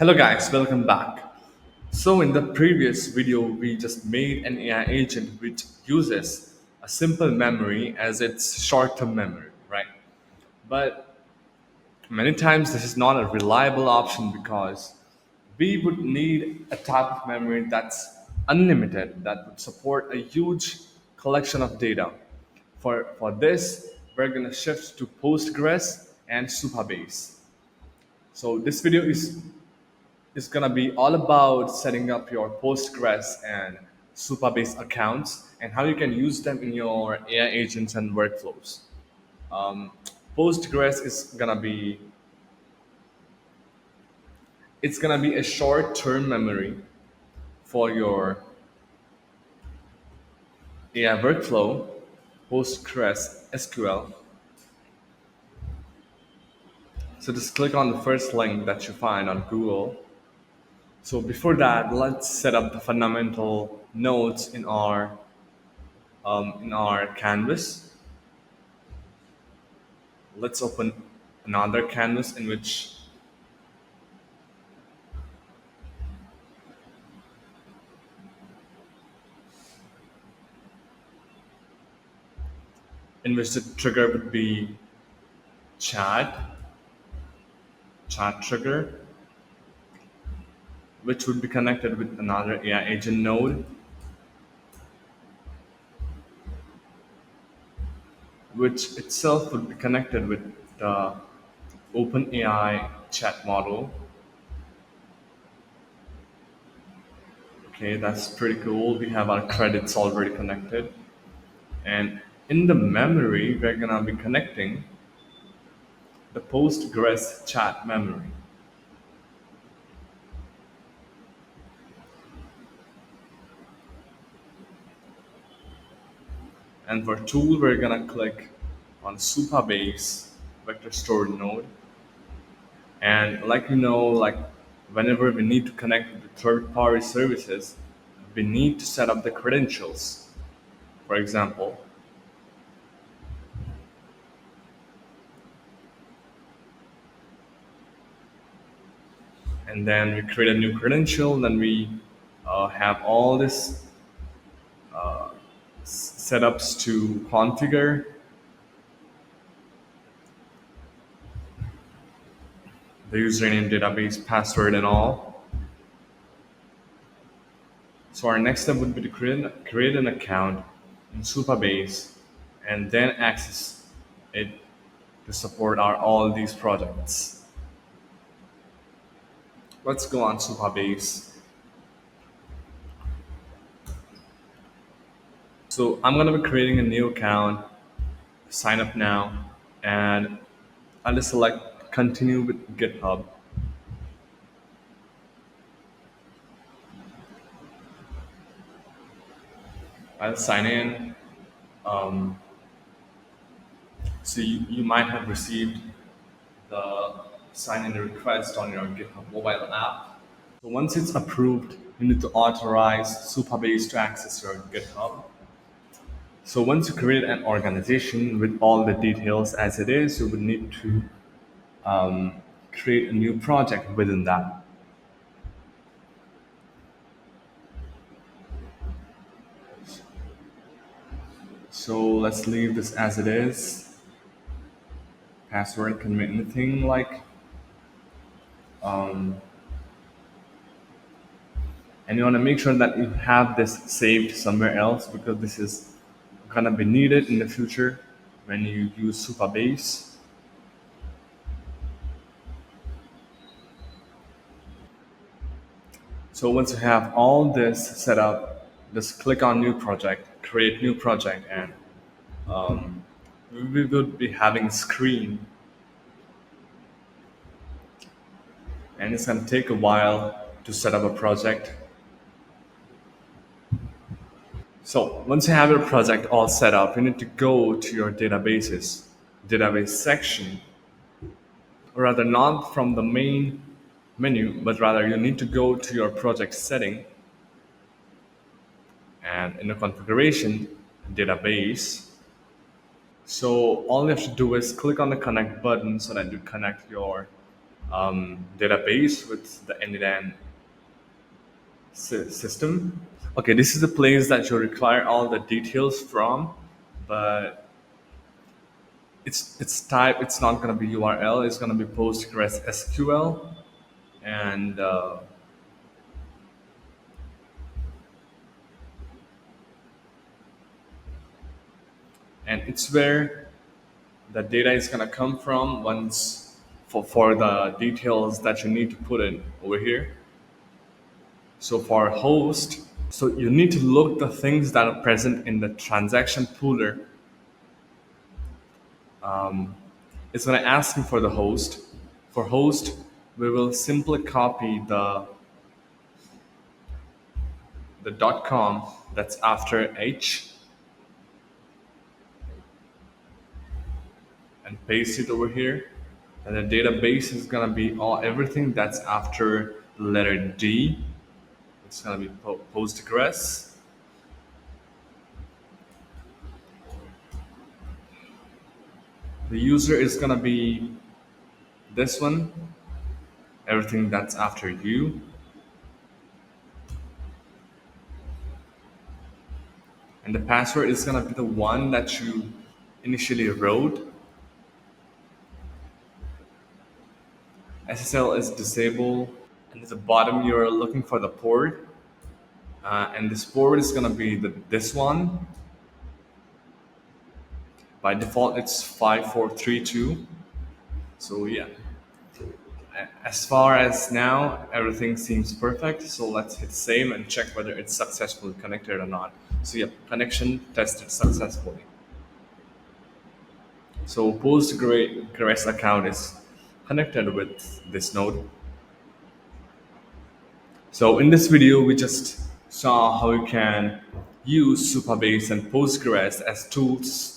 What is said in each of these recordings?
Hello guys, welcome back. So in the previous video, we just made an AI agent which uses a simple memory as its short-term memory, right? But many times this is not a reliable option because we would need a type of memory that's unlimited, that would support a huge collection of data. For this, we're gonna shift to Postgres and Supabase. So this video is gonna be all about setting up your Postgres and Supabase accounts and how you can use them in your AI agents and workflows. Um, Postgres is gonna be it's gonna be a short-term memory for your AI workflow, Postgres SQL. So just click on the first link that you find on Google. So before that, let's set up the fundamental nodes in our canvas. Let's open another canvas in which the trigger would be chat chat trigger, which would be connected with another AI agent node, which itself would be connected with the OpenAI chat model. Okay, that's pretty cool. We have our credits already connected. And in the memory, we're gonna be connecting the Postgres chat memory. And for tool, we're gonna click on Supabase vector store node. And like whenever we need to connect with the third-party services, we need to set up the credentials. For example, and then we create a new credential. Then we have all this setups to configure the username, database, password, and all. So our next step would be to create an account in Supabase and then access it to support our all these projects. Let's go on Supabase. So I'm gonna be creating a new account, sign up now, and I'll just select continue with GitHub. I'll sign in. Um, so you might have received the sign in request on your GitHub mobile app. So once it's approved, you need to authorize Supabase to access your GitHub. So once you create an organization with all the details as it is, you would need to create a new project within that. So let's leave this as it is. Password can be anything like, and you want to make sure that you have this saved somewhere else because this is gonna be needed in the future when you use Supabase. So once you have all this set up, just click on new project, create new project, and we would be having a screen, and it's gonna take a while to set up a project. So once you have your project all set up, you need to go to your database section, or rather not from the main menu, but rather you need to go to your project setting and in the configuration, database. So all you have to do is click on the connect button so that you connect your database with the n8n system. Okay, this is the place that you require all the details from, but it's type. It's not going to be URL. It's going to be Postgres SQL, and it's where the data is going to come from once for the details that you need to put in over here. So for host, so you need to look the things that are present in the transaction pooler. It's going to ask you for the host. For host, we will simply copy the .com that's after H and paste it over here. And the database is going to be everything that's after the letter D. It's going to be Postgres. The user is going to be this one, everything that's after U. And the password is going to be the one that you initially wrote. SSL is disabled. And at the bottom, you're looking for the port. And this port is going to be this one. By default, it's 5432. So yeah, as far as now, everything seems perfect. So let's hit save and check whether it's successfully connected or not. So yeah, connection tested successfully. So Postgres account is connected with this node. So in this video, we just saw how you can use Supabase and Postgres as tools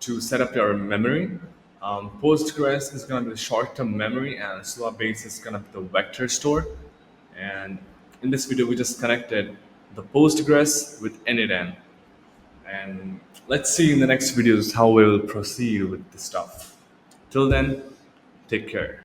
to set up your memory. Postgres is going to be the short-term memory, and Supabase is going to be the vector store. And in this video, we just connected the Postgres with n8n. And let's see in the next videos how we will proceed with the stuff. Till then, take care.